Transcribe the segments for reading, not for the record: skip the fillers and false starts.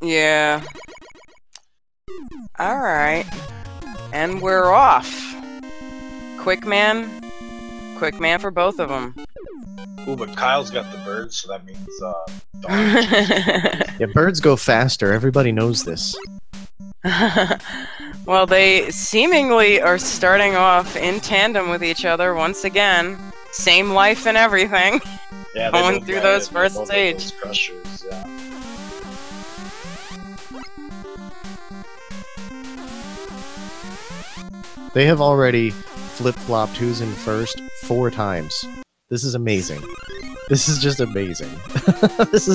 Yeah. Alright. And we're off. Quick man for both of them. Ooh, but Kyle's got the birds, so that means, Yeah, birds go faster. Everybody knows this. Well, they seemingly are starting off in tandem with each other once again. Same life and everything. Yeah, going through those first stage. Those crushers, yeah. They have already flip-flopped who's in first 4 times. This is amazing. This is just amazing. This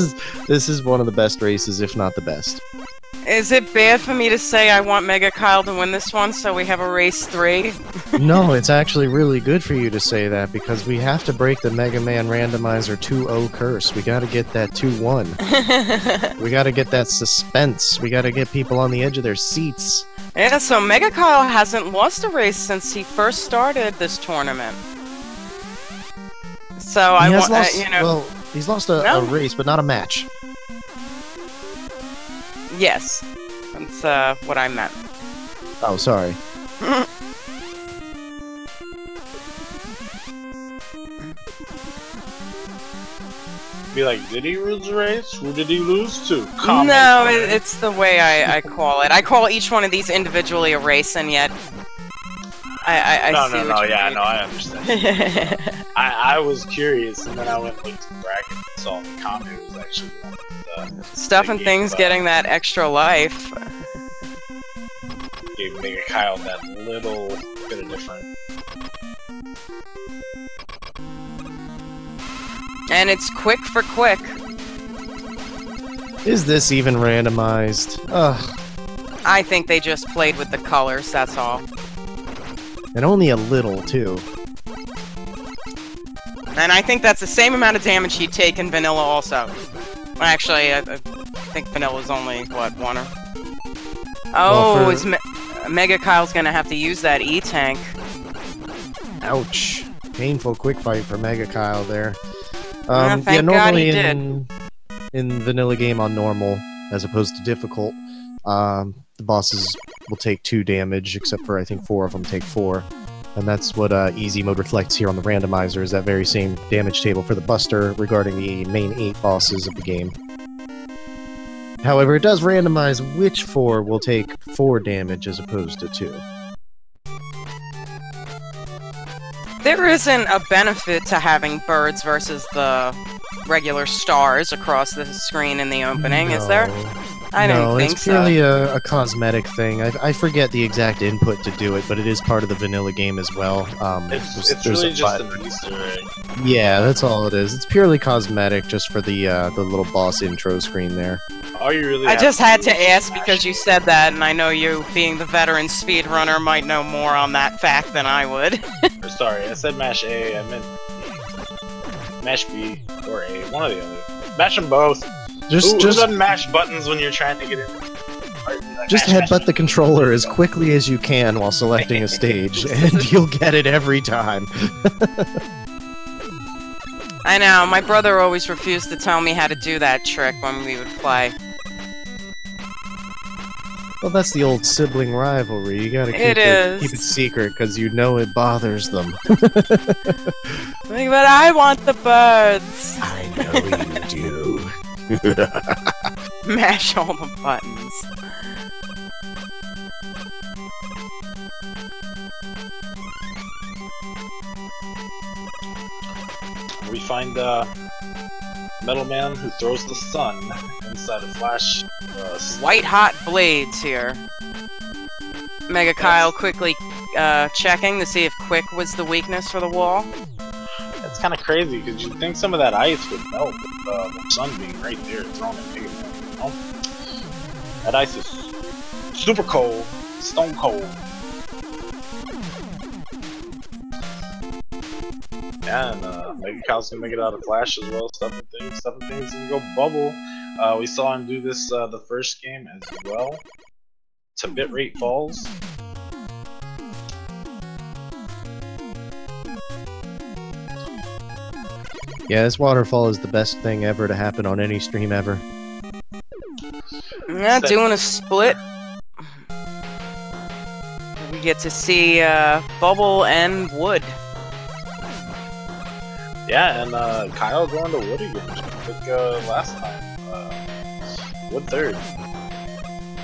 is one of the best races, if not the best. Is it bad for me to say I want megakyle to win this one, so we have a race 3? No, it's actually really good for you to say that, because we have to break the Mega Man Randomizer 2-0 curse. We gotta get that 2-1. We gotta get that suspense. We gotta get people on the edge of their seats. Yeah, so megakyle hasn't lost a race since he first started this tournament. So I want, you know... Well, he's lost a race, but not a match. Yes, that's what I meant. Oh, sorry. Be like, did he lose the race? Who did he lose to? No, it's the way I call it. I call each one of these individually a race, and yet I I understand. I was curious, and then I went and looked at the bracket and saw the comment was actually StuffnThings getting that extra life. Gave megakyle that little bit of different. And it's quick for quick. Is this even randomized? Ugh. I think they just played with the colors, that's all. And only a little, too. And I think that's the same amount of damage he'd take in vanilla also. Actually, I think vanilla's only, what, 1 or... Oh, well, megakyle's gonna have to use that E-tank. Ouch. Painful quick fight for megakyle there. Thank God he did. In vanilla game on normal, as opposed to difficult, the bosses will take 2 damage, except for I think 4 of them take 4. And that's what easy mode reflects here on the randomizer, is that very same damage table for the Buster regarding the main 8 bosses of the game. However, it does randomize which 4 will take 4 damage as opposed to 2. There isn't a benefit to having birds versus the regular stars across the screen in the opening, is there? I don't think so. No, it's purely a cosmetic thing. I forget the exact input to do it, but it is part of the vanilla game as well. It's really just an Easter egg. Yeah, that's all it is. It's purely cosmetic, just for the little boss intro screen there. All you really I just had to ask because you said that, and I know you, being the veteran speedrunner, might know more on that fact than I would. Sorry, I said mash A, I meant mash B or A, one or the other. Mash them both. Who doesn't mash buttons when you're trying to get in? Just headbutt the controller as quickly as you can while selecting a stage, and you'll get it every time. I know, my brother always refused to tell me how to do that trick when we would play. Well, that's the old sibling rivalry. You gotta keep it secret, because you know it bothers them. But I want the birds! I know you do. Mash all the buttons. We find Metal Man who throws the sun inside a flash. White hot blades here. megakyle quickly checking to see if quick was the weakness for the wall. That's kind of crazy because you'd think some of that ice would melt with the sun being right there thrown at Mega Man. You know? That ice is super cold, stone cold. Yeah, and megakyle's gonna make it out of Flash as well. StuffnThings gonna go bubble. We saw him do this the first game as well. To bitrate falls. Yeah, this waterfall is the best thing ever to happen on any stream ever. Yeah, doing a split. We get to see Bubble and Wood. Yeah, and Kyle going to Wood again, like last time. Wood third.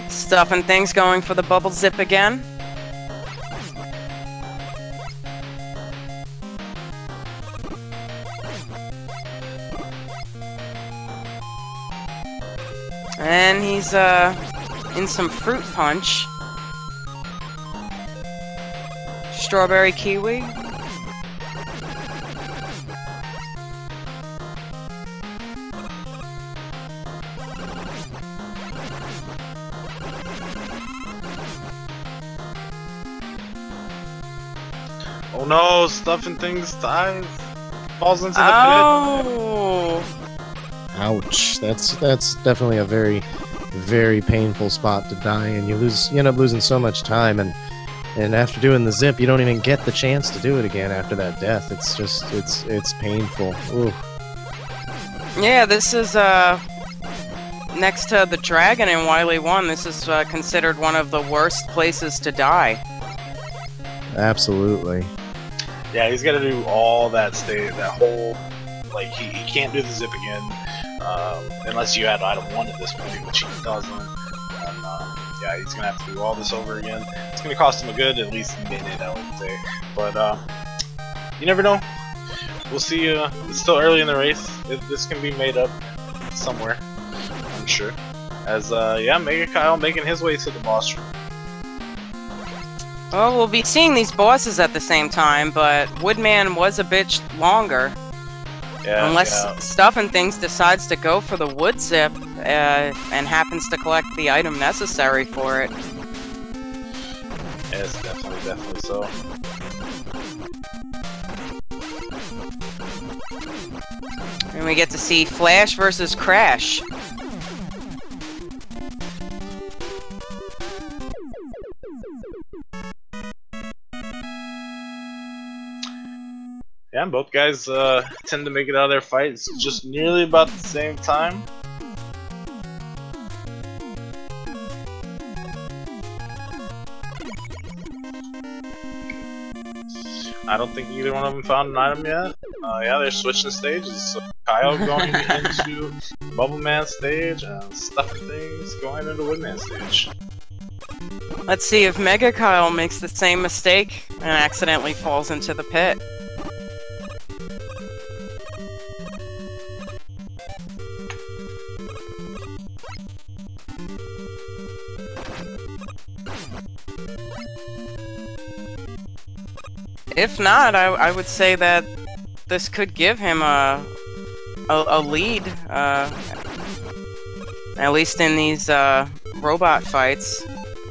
StuffnThings going for the Bubble Zip again. And he's in some fruit punch. Strawberry kiwi. Oh no, StuffnThings dies. Falls into the pit. Oh! Ouch. That's definitely a very, very painful spot to die in. You end up losing so much time, and after doing the zip, you don't even get the chance to do it again after that death. It's just it's painful. Ooh. Yeah, this is next to the dragon in Wily 1. This is considered one of the worst places to die. Absolutely. Yeah, he's got to do all that that whole, like, he can't do the zip again, unless you add item 1 at this point, which he doesn't. And, yeah, he's gonna have to do all this over again. It's gonna cost him a good, at least minute, I would say. But, you never know. We'll see, it's still early in the race. This can be made up somewhere, I'm sure. As, yeah, megakyle making his way to the boss room. Well, we'll be seeing these bosses at the same time, but Woodman was a bit longer. Yeah, unless StuffnThings decides to go for the Wood Zip and happens to collect the item necessary for it. Yes, definitely so. And we get to see Flash versus Crash. Yeah, and both guys tend to make it out of their fights just nearly about the same time. I don't think either one of them found an item yet. Yeah, they're switching stages. So Kyle going into Bubble Man stage and StuffnThings going into Woodman stage. Let's see if megakyle makes the same mistake and accidentally falls into the pit. If not, I would say that this could give him a lead, at least in these robot fights.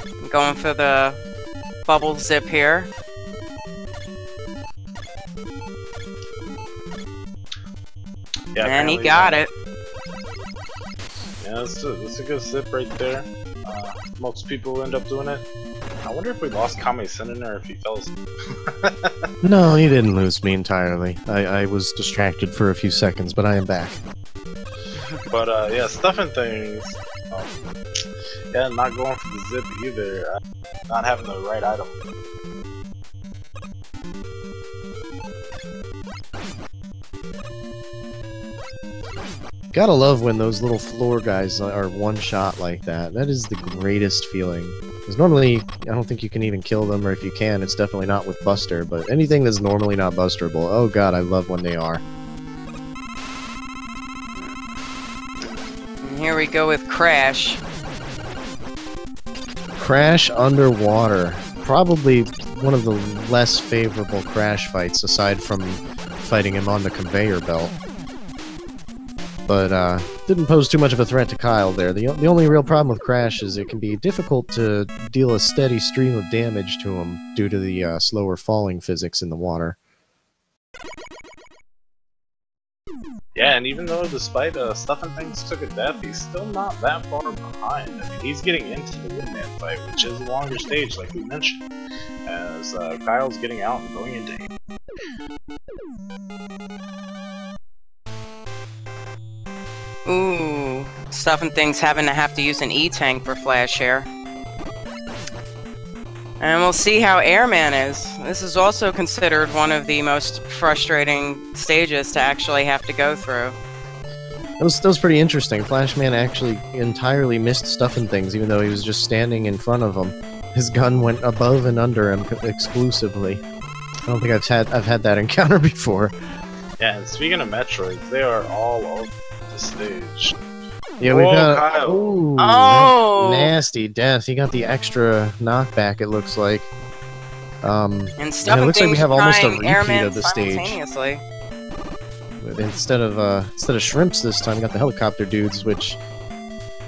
I'm going for the bubble zip here. Yeah, and he got it. Yeah, that's a good zip right there. Most people end up doing it. I wonder if we lost Kame Sennin or if he fell asleep. No, he didn't lose me entirely. I was distracted for a few seconds, but I am back. But yeah, StuffnThings. Yeah, not going for the zip either. Not having the right item. Gotta love when those little floor guys are one shot like that. That is the greatest feeling. Because normally, I don't think you can even kill them, or if you can, it's definitely not with Buster. But anything that's normally not Busterable, oh god, I love when they are. And here we go with Crash. Crash underwater. Probably one of the less favorable Crash fights, aside from fighting him on the conveyor belt. But didn't pose too much of a threat to Kyle there. The only real problem with Crash is it can be difficult to deal a steady stream of damage to him due to the slower falling physics in the water. Yeah, and even though despite StuffnThings took a death, he's still not that far behind. I mean, he's getting into the Woodman fight, which is a longer stage, like we mentioned, as Kyle's getting out and going into aim. Ooh, StuffnThings having to have to use an E-tank for Flash here. And we'll see how Airman is. This is also considered one of the most frustrating stages to actually have to go through. That was pretty interesting. Flashman actually entirely missed StuffnThings, even though he was just standing in front of him. His gun went above and under him exclusively. I don't think I've had that encounter before. Yeah, and speaking of Metroids, they are all over the stage. Yeah, we've got Kyle. ooh, Oh! nasty death. He got the extra knockback. It looks like. And Yeah, it looks like we have almost a repeat of the stage. Simultaneously. Instead of shrimps this time, we got the helicopter dudes, which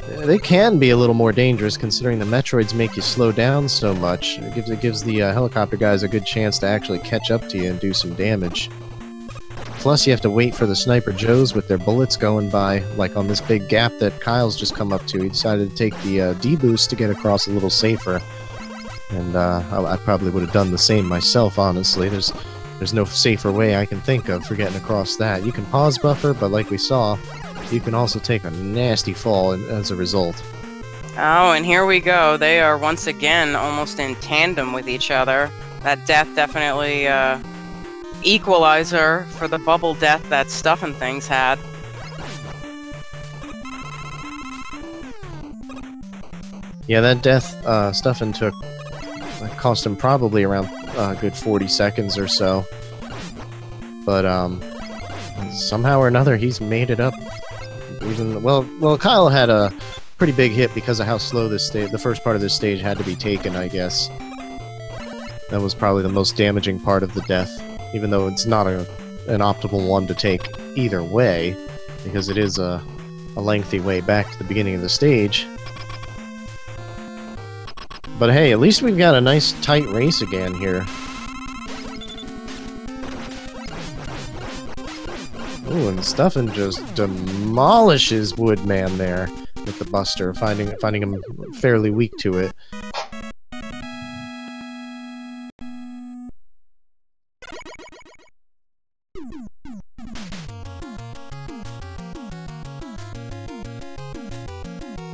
they can be a little more dangerous considering the Metroids make you slow down so much. It gives the helicopter guys a good chance to actually catch up to you and do some damage. Plus, you have to wait for the Sniper Joes with their bullets going by, like on this big gap that Kyle's just come up to. He decided to take the D-boost to get across a little safer. And I probably would have done the same myself, honestly. There's no safer way I can think of for getting across that. You can pause buffer, but like we saw, you can also take a nasty fall as a result. Oh, and here we go. They are once again almost in tandem with each other. That death definitely equalizer for the bubble death that StuffnThings had. Yeah, that death Stuffin took cost him probably around a good 40 seconds or so. But somehow or another he's made it up. Even well, Kyle had a pretty big hit because of how slow the first part of this stage had to be taken, I guess. That was probably the most damaging part of the death, even though it's not an optimal one to take either way, because it is a lengthy way back to the beginning of the stage. But hey, at least we've got a nice tight race again here. Ooh, and Stuffin just demolishes Woodman there with the Buster, finding him fairly weak to it.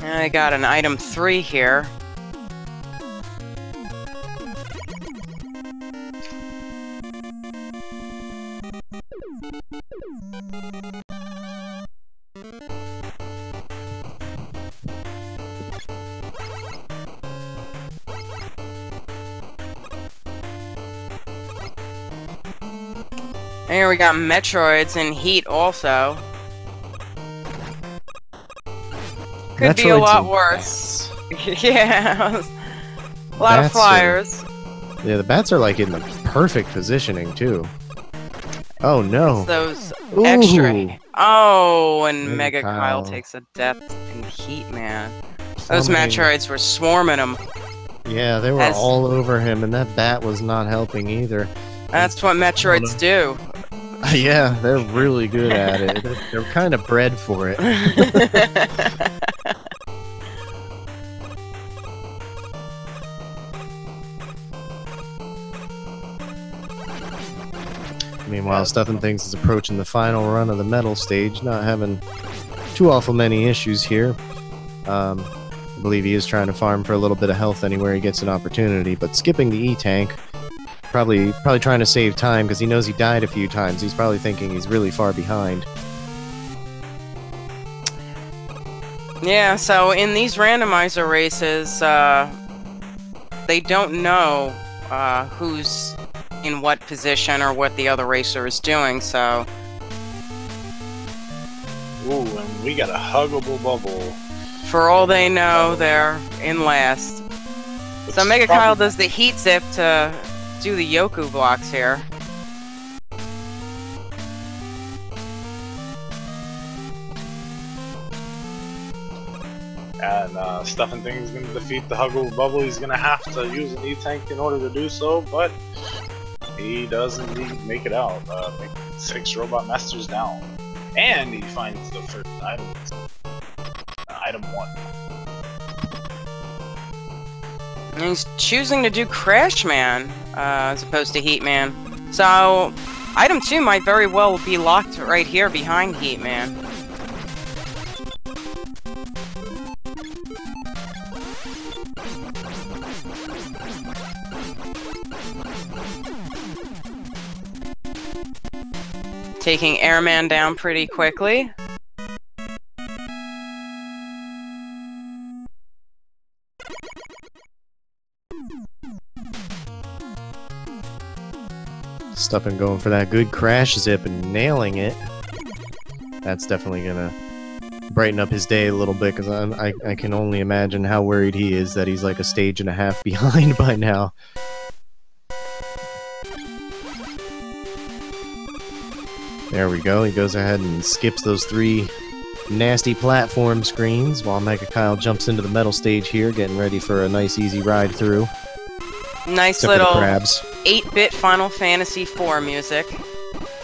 I got an item 3 here. Here we got Metroids and Heat also. Could be a lot worse. Yeah. A lot of flyers. Yeah, the bats are like in the perfect positioning too. Oh no. It's those extra. Oh, and megakyle takes a death in Heat, man. Those Metroids were swarming him. Yeah, they were all over him, and that bat was not helping either. That's what Metroids do. Yeah, they're really good at it. They're kind of bred for it. Meanwhile, StuffnThings is approaching the final run of the metal stage, not having too awful many issues here. I believe he is trying to farm for a little bit of health anywhere he gets an opportunity, but skipping the E-tank. Probably trying to save time because he knows he died a few times. He's probably thinking he's really far behind. Yeah, so in these randomizer races, they don't know who's in what position or what the other racer is doing, so... Ooh, and we got a huggable bubble. For all they know, they're in last. So megakyle does the heat zip to do the Yoku blocks here. And StuffnThings is going to defeat the huggable bubble. He's going to have to use an E-tank in order to do so, but he does indeed make it out. 6 robot masters down. And he finds the first item. Item 1. And he's choosing to do Crash Man as opposed to Heat Man. So, item 2 might very well be locked right here behind Heat Man. Taking Airman down pretty quickly. Stuffing going for that good crash zip and nailing it. That's definitely gonna brighten up his day a little bit, because I can only imagine how worried he is that he's like a stage and a half behind by now. There we go, he goes ahead and skips those 3 nasty platform screens while megakyle jumps into the metal stage here, getting ready for a nice easy ride through. Nice Except little 8-bit Final Fantasy IV music.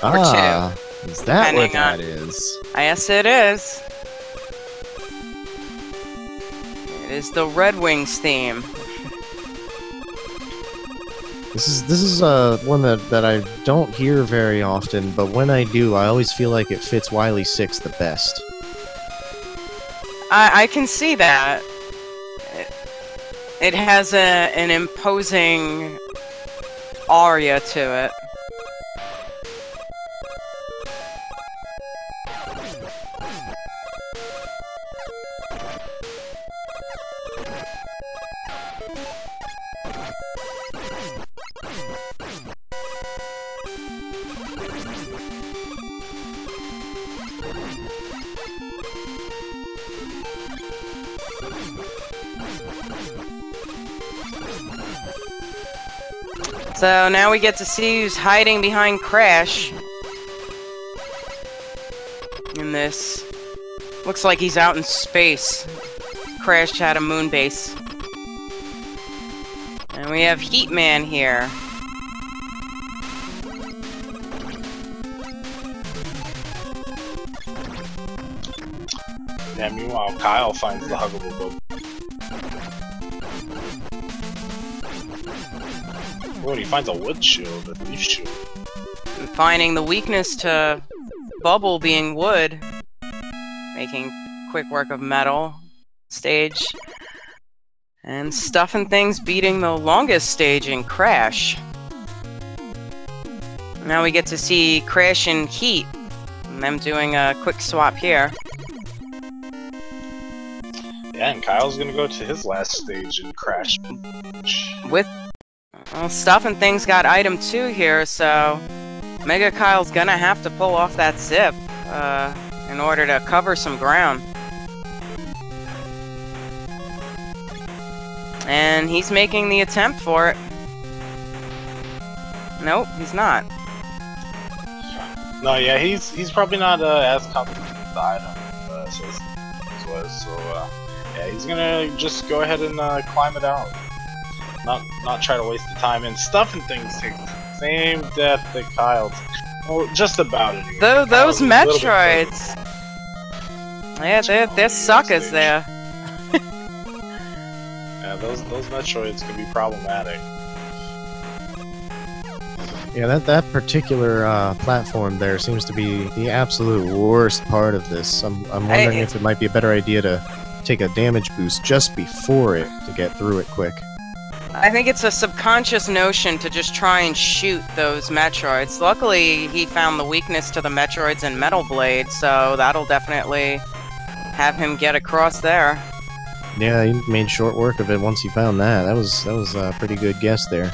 Or 2. Is that what that is? Yes, it is. It is the Red Wings theme. This is one that I don't hear very often, but when I do, I always feel like it fits Wily 6 the best. I can see that. It has an imposing aria to it. So now we get to see who's hiding behind Crash. In this. Looks like he's out in space. Crash had a moon base. And we have Heatman here. Yeah, meanwhile, Kyle finds the huggable boat. Oh, he finds a wood shield, a leaf shield. And finding the weakness to Bubble being wood. Making quick work of metal stage. And StuffnThings beating the longest stage in Crash. Now we get to see Crash and Heat. And them doing a quick swap here. Yeah, and Kyle's gonna go to his last stage in Crash. With StuffnThings got item 2 here, so megakyle's gonna have to pull off that zip in order to cover some ground. And he's making the attempt for it. Nope, he's not. No, yeah, he's probably not as confident with the item as was. So yeah, he's gonna just go ahead and climb it out. Not try to waste the time. And StuffnThings take the same death that Kyle took. Well, just about anyway. Those Metroids. Yeah, they're suckers there. Yeah, those Metroids can be problematic. Yeah, that particular platform there seems to be the absolute worst part of this. I'm wondering if it might be a better idea to take a damage boost just before it to get through it quick. I think it's a subconscious notion to just try and shoot those Metroids. Luckily, he found the weakness to the Metroids in Metal Blade, so that'll definitely have him get across there. Yeah, he made short work of it once he found that. That was a pretty good guess there.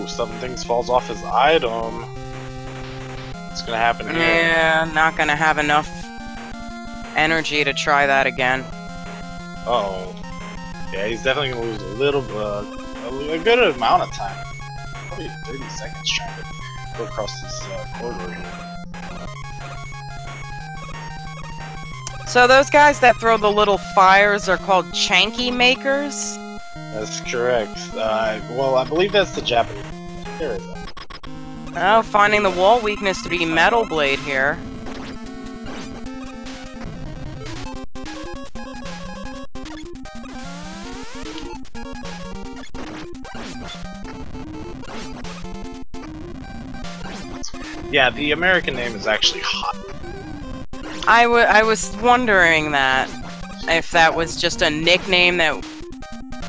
StuffnThings falls off his item. What's gonna happen here? Yeah, not gonna have enough energy to try that again. Uh-oh. Yeah, he's definitely gonna lose a good amount of time. Probably 30 seconds trying to go across this corridor here. So those guys that throw the little fires are called Chanky Makers? That's correct. Well, I believe that's the Japanese. There we go. Oh, finding the wall weakness to be Metal Blade here. Yeah, the American name is actually Hot. I was wondering that. If that was just a nickname that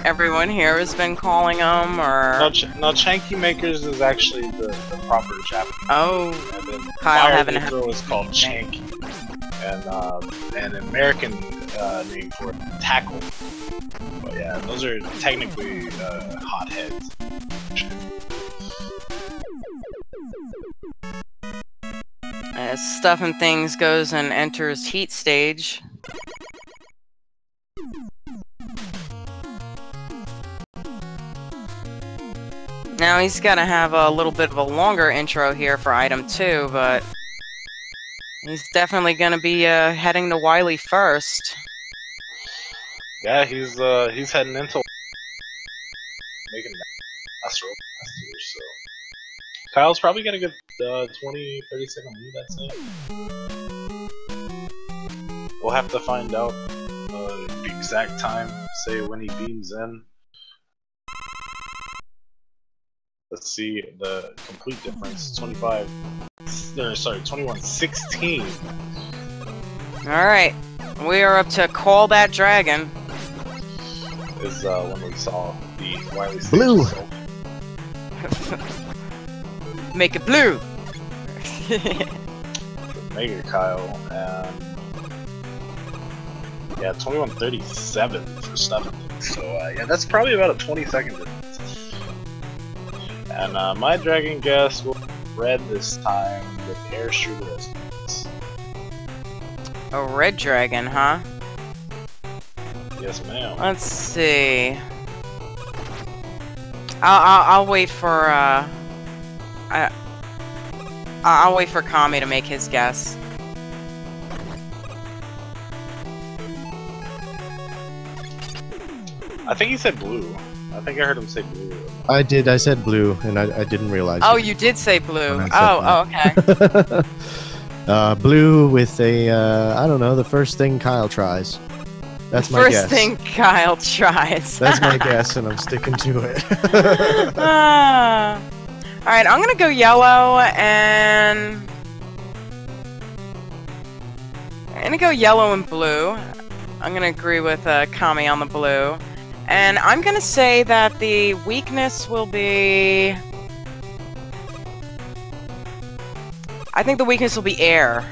everyone here has been calling him, or... No, Chanky Makers is actually the proper Japanese. Oh, And then Kyle Fire having Negro is called Chanky. And an American name for it, Tackle. But yeah, those are technically hotheads. As StuffnThings goes and enters heat stage. Now he's gonna have a little bit of a longer intro here for item 2, but he's definitely gonna be heading to Wily first. Yeah, he's heading into making that last roll last year, so Kyle's probably gonna get 20-30 second lead, I'd say. We'll have to find out the exact time, say when he beams in. Let's see the complete difference. 21-16. Alright, we are up to Call That Dragon. Is when we saw the Wily stage Blue! result. Make it blue! megakyle, and yeah, 21-37 for StuffnThings. So yeah, that's probably about a 20-second difference. And my dragon guess will be red this time with air shooter as well. A red dragon, huh? Yes, ma'am. Let's see. I'll wait for I'll wait for Kami to make his guess. I think he said blue. I think I heard him say blue. I did. I said blue, and I didn't realize. Oh, you did say blue. When I said Oh, okay. Blue with a, I don't know, the first thing Kyle tries. That's my guess. First thing Kyle tries. That's my guess, and I'm sticking to it. Alright, I'm gonna go yellow, and... I'm gonna go yellow and blue. I'm gonna agree with Kami on the blue. And I'm gonna say that the weakness will be... I think the weakness will be air.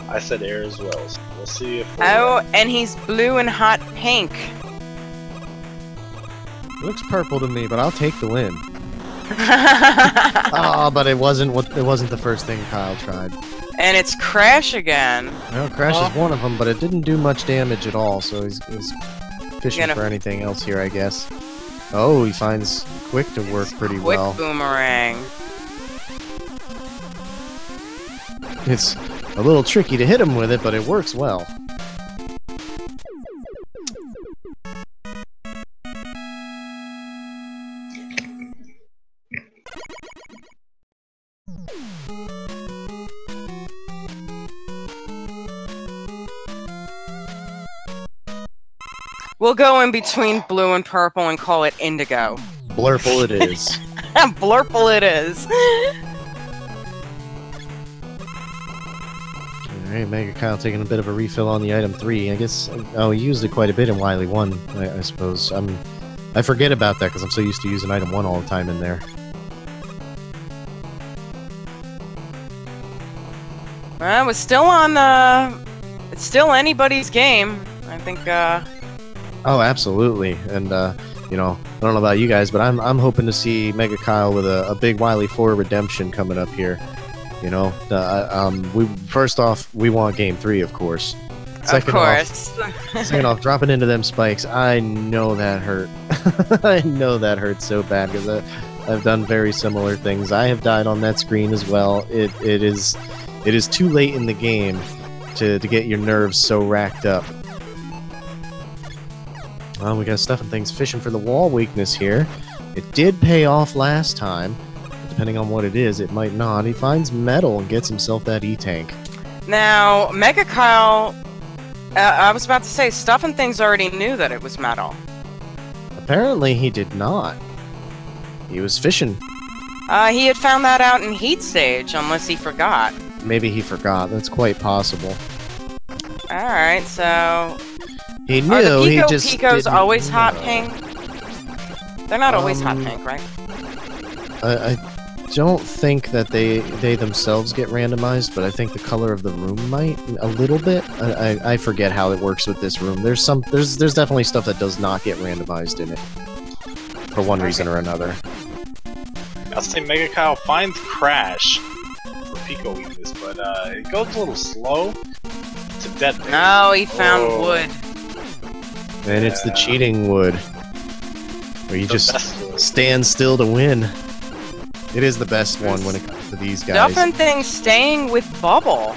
I said air as well, so we'll see if... Oh, and he's blue and hot pink. It looks purple to me, but I'll take the win. Oh, but it wasn't the first thing Kyle tried. And it's Crash again. Well, Crash is one of them, but it didn't do much damage at all, so he's fishing for anything else here, I guess. Oh, he finds Quick to work pretty well. Quick Boomerang. It's a little tricky to hit him with it, but it works well. We'll go in between blue and purple and call it indigo. Blurple it is. Blurple it is. Alright, megakyle taking a bit of a refill on the item 3. I guess, oh, he used it quite a bit in Wily 1, I suppose. I forget about that because I'm so used to using item 1 all the time in there. Well, it's still on, it's still anybody's game. I think, Oh, absolutely. And, you know, I don't know about you guys, but I'm hoping to see megakyle with a big Wily 4 redemption coming up here. You know, first off, we want game 3, of course. Second off, dropping into them spikes, I know that hurt. I know that hurt so bad because I've done very similar things. I have died on that screen as well. It is too late in the game to get your nerves so racked up. Well, we got StuffnThings fishing for the wall weakness here. It did pay off last time. Depending on what it is, it might not. He finds metal and gets himself that E-tank. Now, megakyle... I was about to say, StuffnThings already knew that it was metal. Apparently he did not. He was fishing. He had found that out in Heat Stage, unless he forgot. Maybe he forgot. That's quite possible. Alright, so... He knew, Are the he just Picos didn't always know. hot pink? They're not always hot pink, right? I don't think that they themselves get randomized, but I think the color of the room might a little bit. I forget how it works with this room. There's definitely stuff that does not get randomized in it for one reason or another. I'll say megakyle finds Crash for Pico weakness, but it goes a little slow to detonate. No, he found wood. And it's the cheating wood, where you just stand still to win. It is the best one when it comes to these guys. StuffnThings staying with Bubble.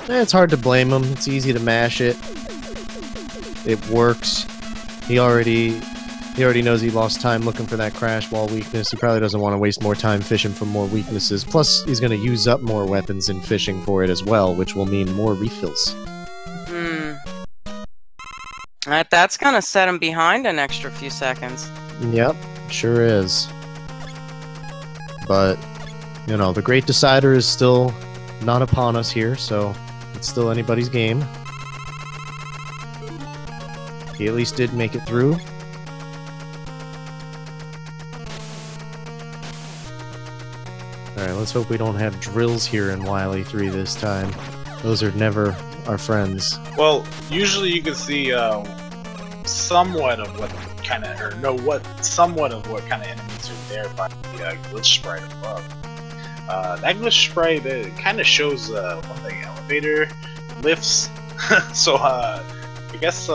It's hard to blame him. It's easy to mash it. It works. He already knows he lost time looking for that crash wall weakness. He probably doesn't want to waste more time fishing for more weaknesses. Plus, he's going to use up more weapons in fishing for it as well, which will mean more refills. That's gonna set him behind an extra few seconds. Yep, sure is. But, you know, the Great Decider is still not upon us here, so it's still anybody's game. He at least did make it through. Alright, let's hope we don't have drills here in YLE3 this time. Those are never our friends. Well, usually you can see somewhat of what kind of, somewhat of what kind of enemies are there by the glitch sprite above. That glitch sprite kind of shows what the elevator lifts. So I guess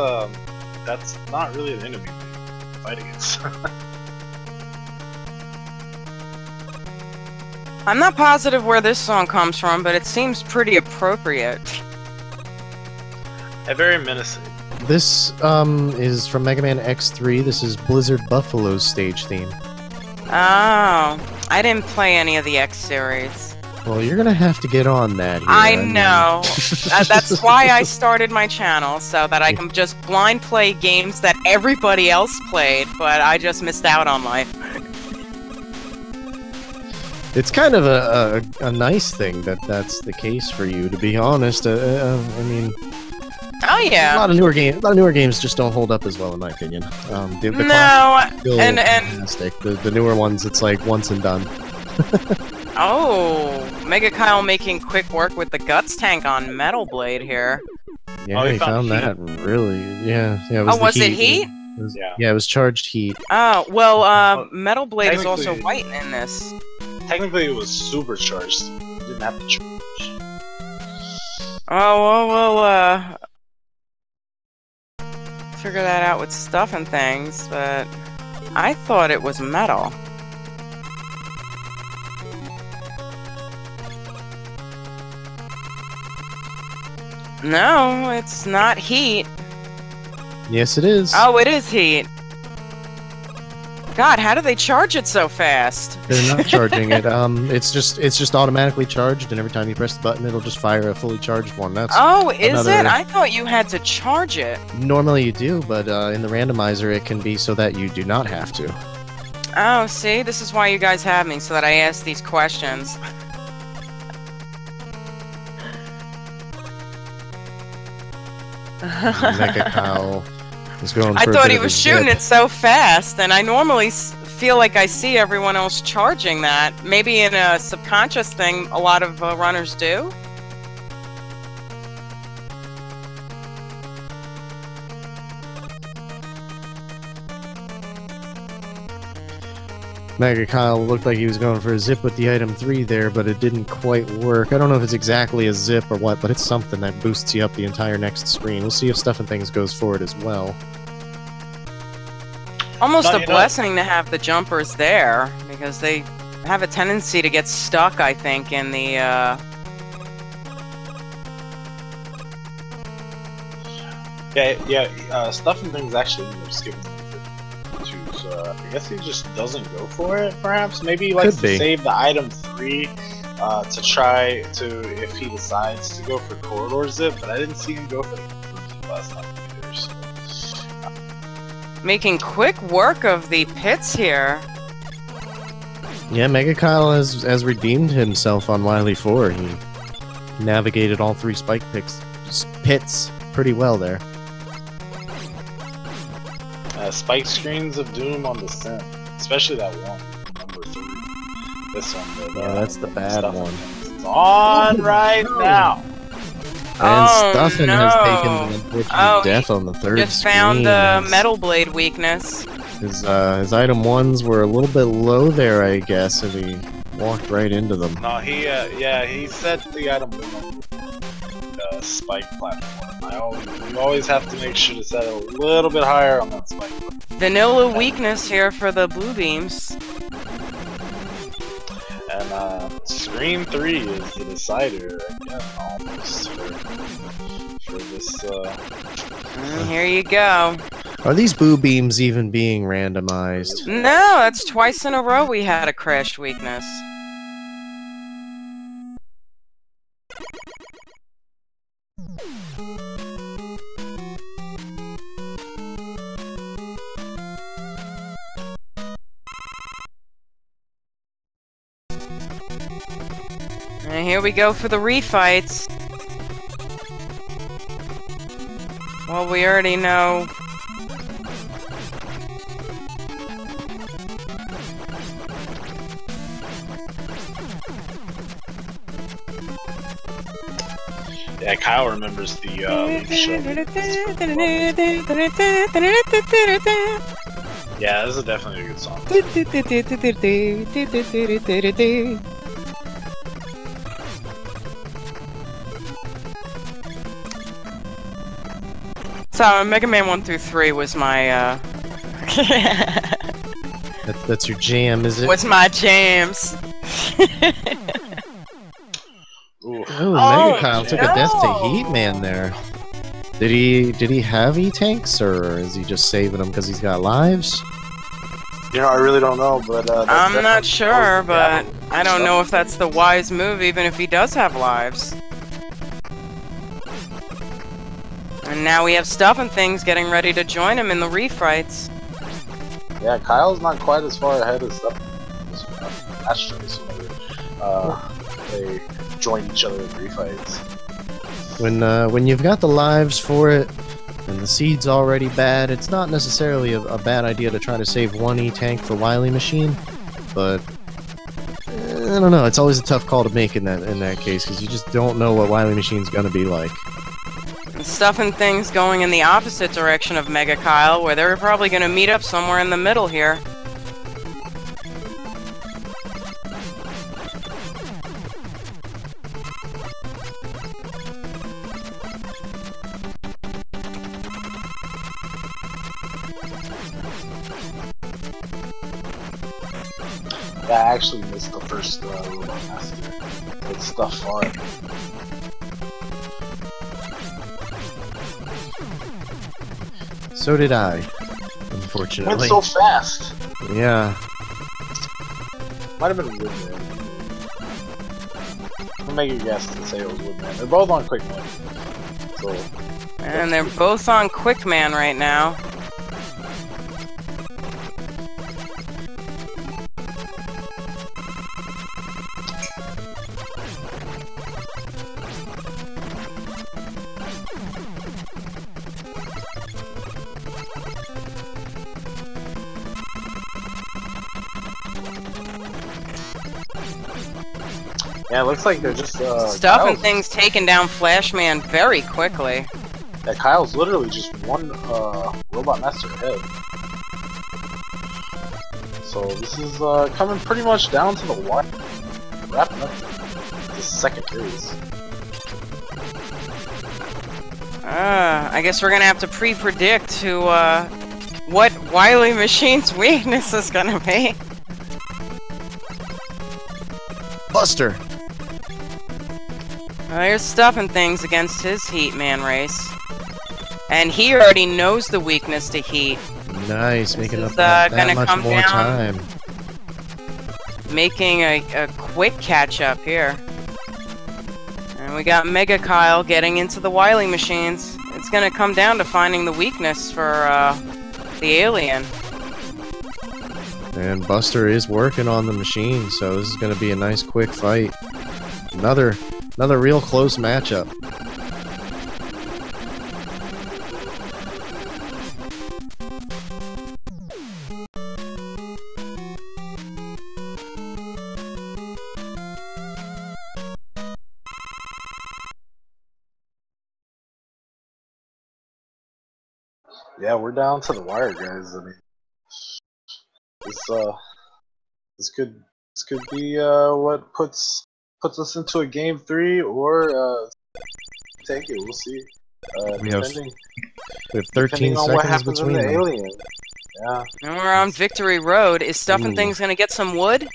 that's not really an enemy to fight against. I'm not positive where this song comes from, but it seems pretty appropriate. Very menacing. This is from Mega Man X3. This is Blizzard Buffalo's stage theme. Oh, I didn't play any of the X series. Well, you're gonna have to get on that here. I know. That's why I started my channel, so that I can just blind play games that everybody else played, but I just missed out on life. It's kind of a nice thing that that's the case for you, to be honest. I mean... Oh yeah. A lot of newer games just don't hold up as well, in my opinion. The and fantastic. The newer ones, it's like once and done. Oh, megakyle making quick work with the guts tank on Metal Blade here. Yeah, he found that really. Yeah. It was was it heat? Yeah, it was charged heat. Oh well, Metal Blade is also white in this. Technically, it was supercharged. You didn't have to charge. Oh well. Figure that out with StuffnThings, but I thought it was metal. No, it's not heat. Yes, it is. Oh, it is heat. God, how do they charge it so fast? They're not charging it. It's just automatically charged, and every time you press the button, it'll just fire a fully charged one. That's is it? I thought you had to charge it. Normally you do, but in the randomizer, it can be so that you do not have to. Oh, see, this is why you guys have me, so that I ask these questions. megakyle is going. I thought he was shooting it so fast, and I normally feel like I see everyone else charging that. Maybe in a subconscious thing, a lot of runners do. megakyle looked like he was going for a zip with the item 3 there, but it didn't quite work. I don't know if it's exactly a zip or what, but it's something that boosts you up the entire next screen. We'll see if StuffnThings goes for it as well. Almost a blessing to have the jumpers there, because they have a tendency to get stuck, I think, in the... StuffnThings actually ended up skipping too, so I guess he just doesn't go for it, perhaps? Maybe he likes to save the item 3 to try to, if he decides to go for Corridor Zip, but I didn't see him go for the Corridor Zip last time either, so... Making quick work of the pits here. Yeah, megakyle has redeemed himself on Wily 4. He navigated all 3 spike pits pretty well there. Spike screens of doom on Descent, especially that one, number 3. This one, Yeah, that's the bad one. It's on right now. And Stuffin has taken the unfortunate death on the 3rd just screen. found the Metal Blade weakness. His item 1s were a little bit low there, I guess, and he walked right into them. No, he set the item 1 spike platform. You always have to make sure to set it a little bit higher on that spike. Vanilla weakness here for the blue beams. And screen 3 is the decider again, almost for this. Here you go. Are these boo beams even being randomized? No, that's twice in a row we had a crashed weakness. And here we go for the refights. Well, we already know. Yeah, Kyle remembers the show. Yeah, this is definitely a good song. So, Mega Man 1 through 3 was my, That's your jam, is it? was my jams. Oh, megakyle took a death to Heatman there. Did he have E-tanks, or is he just saving them because he's got lives? You know, I really don't know, but I'm not sure, but I don't know if that's the wise move, even if he does have lives. And now we have StuffnThings getting ready to join him in the refights. Yeah, Kyle's not quite as far ahead as Stuff. That's true. They join each other in refights. When you've got the lives for it, and the seed's already bad, it's not necessarily a bad idea to try to save one E-tank for Wily Machine, but I don't know. It's always a tough call to make in that case because you just don't know what Wily Machine's gonna be like. StuffnThings going in the opposite direction of megakyle, where they're probably going to meet up somewhere in the middle here. Yeah, I actually missed the first Robot Master. It's stuff fun. So did I, unfortunately. Went so fast. Yeah. Might have been Woodman. I'll make a guess and say it was Woodman. They're both on Quick Man. So. And they're both on Quick Man right now. Yeah, it looks like they're just StuffnThings taking down Flashman very quickly. Yeah, Kyle's literally just one Robot Master ahead. So this is coming pretty much down to the wire. Wrapping up the second race. I guess we're gonna have to pre-predict to what Wily Machine's weakness is gonna be. Buster! There's StuffnThings against his Heatman race. And he already knows the weakness to heat. Nice, making up This is, that gonna much come more down. time. Making a quick catch-up here. And we got megakyle getting into the Wily Machines. It's gonna come down to finding the weakness for the alien. And Buster is working on the machine, so this is going to be a nice quick fight. Another real close matchup. Yeah, we're down to the wire, guys. I mean, this could be what puts us into a game 3 or take it. We'll see. We have Depending 13 on what seconds happens in between the them. alien. Yeah. And we're on Victory Road. Is StuffnThings gonna get some wood?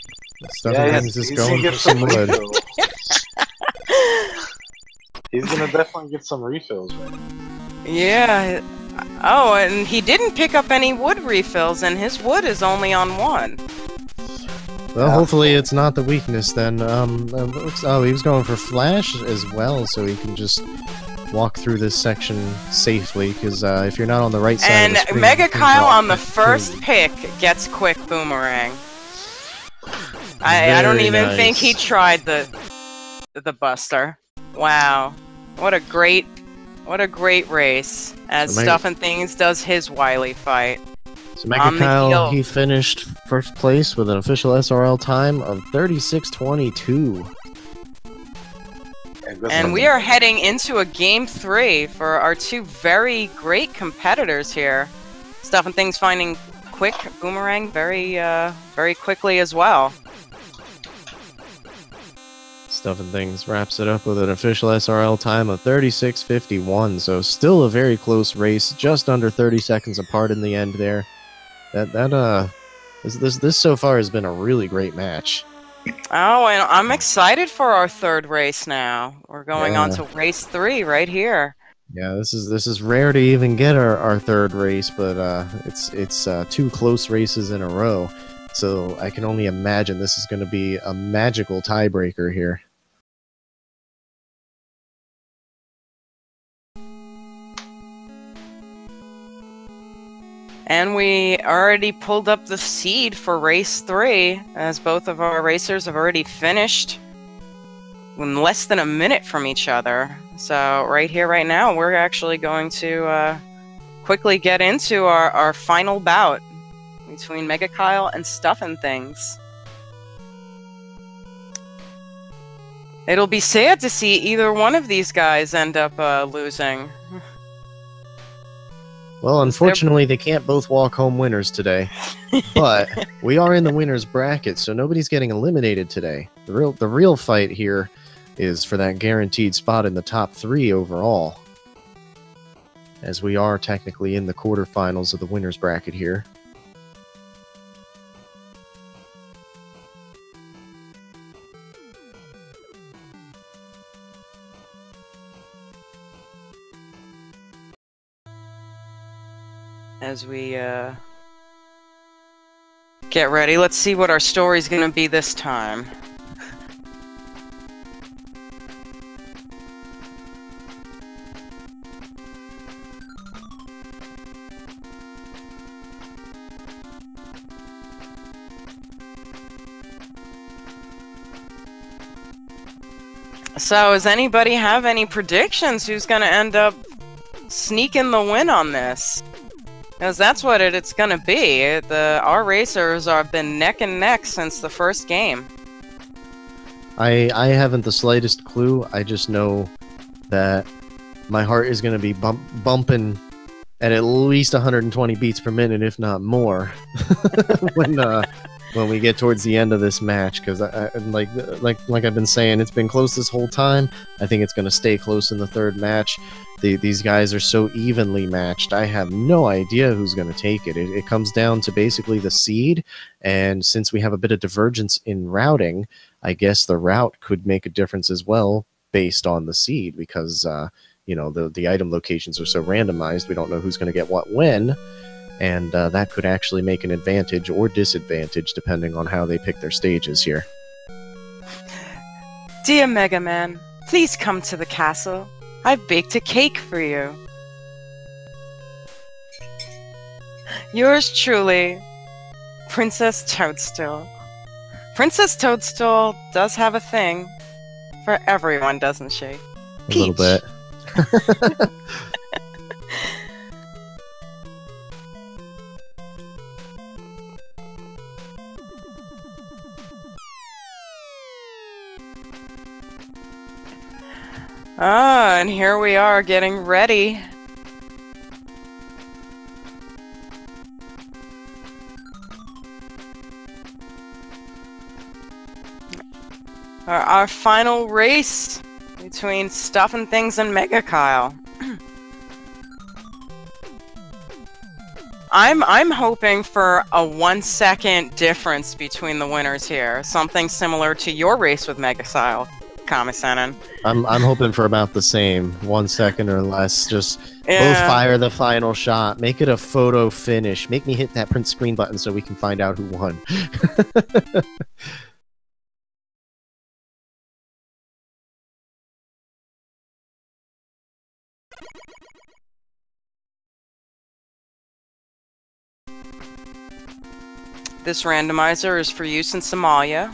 StuffnThings is going for some wood. He's gonna definitely get some refills, man. Yeah. Oh, and he didn't pick up any wood refills, and his wood is only on 1. Well, hopefully it's not the weakness then. Oh, he was going for flash as well, so he can just walk through this section safely, because if you're not on the right side and of the screen... megakyle on the first pick gets quick boomerang. I don't even think he tried the Buster. Wow. What a great race, as StuffnThings does his wily fight. So megakyle, he finished first place with an official SRL time of 36:22. And we are heading into a game 3 for our 2 very great competitors here. StuffnThings finding quick boomerang very quickly as well. StuffnThings wraps it up with an official SRL time of 36:51, so still a very close race, just under 30 seconds apart in the end there. This so far has been a really great match. Oh, and I'm excited for our 3rd race now. We're going on to race 3 right here. Yeah, this is rare to even get our 3rd race, but it's 2 close races in a row. So I can only imagine this is going to be a magical tiebreaker here. And we already pulled up the seed for race 3, as both of our racers have already finished in less than a minute from each other. So right here, right now, we're actually going to quickly get into our final bout between megakyle and StuffnThings. It'll be sad to see either one of these guys end up losing. Well, unfortunately, they can't both walk home winners today, but we are in the winner's bracket, so nobody's getting eliminated today. The real fight here is for that guaranteed spot in the top 3 overall, as we are technically in the quarterfinals of the winner's bracket here. As we get ready, let's see what our story's gonna be this time. So, does anybody have any predictions who's gonna end up sneaking the win on this? Because that's what it's gonna be. Our racers have been neck and neck since the first game. I haven't the slightest clue. I just know that my heart is gonna be bumping at least 120 beats per minute, if not more, when we get towards the end of this match. Because like I've been saying, it's been close this whole time. I think it's gonna stay close in the 3rd match. These guys are so evenly matched. I have no idea who's going to take it. It comes down to basically the seed, and since we have a bit of divergence in routing, I guess the route could make a difference as well based on the seed, because you know, the item locations are so randomized. We don't know who's going to get what when, and that could actually make an advantage or disadvantage depending on how they pick their stages here. Dear Mega Man, please come to the castle. I've baked a cake for you. Yours truly, Princess Toadstool. Princess Toadstool does have a thing for everyone, doesn't she? A little bit. Ah, and here we are getting ready. Our final race between StuffnThings and megakyle. I'm hoping for a 1 second difference between the winners here. Something similar to your race with megakyle, Kami-senin. I'm hoping for about the same, 1 second or less. Just Yeah. both fire the final shot. Make it a photo finish. Make me hit that print screen button so we can find out who won. This randomizer is for use in Somalia.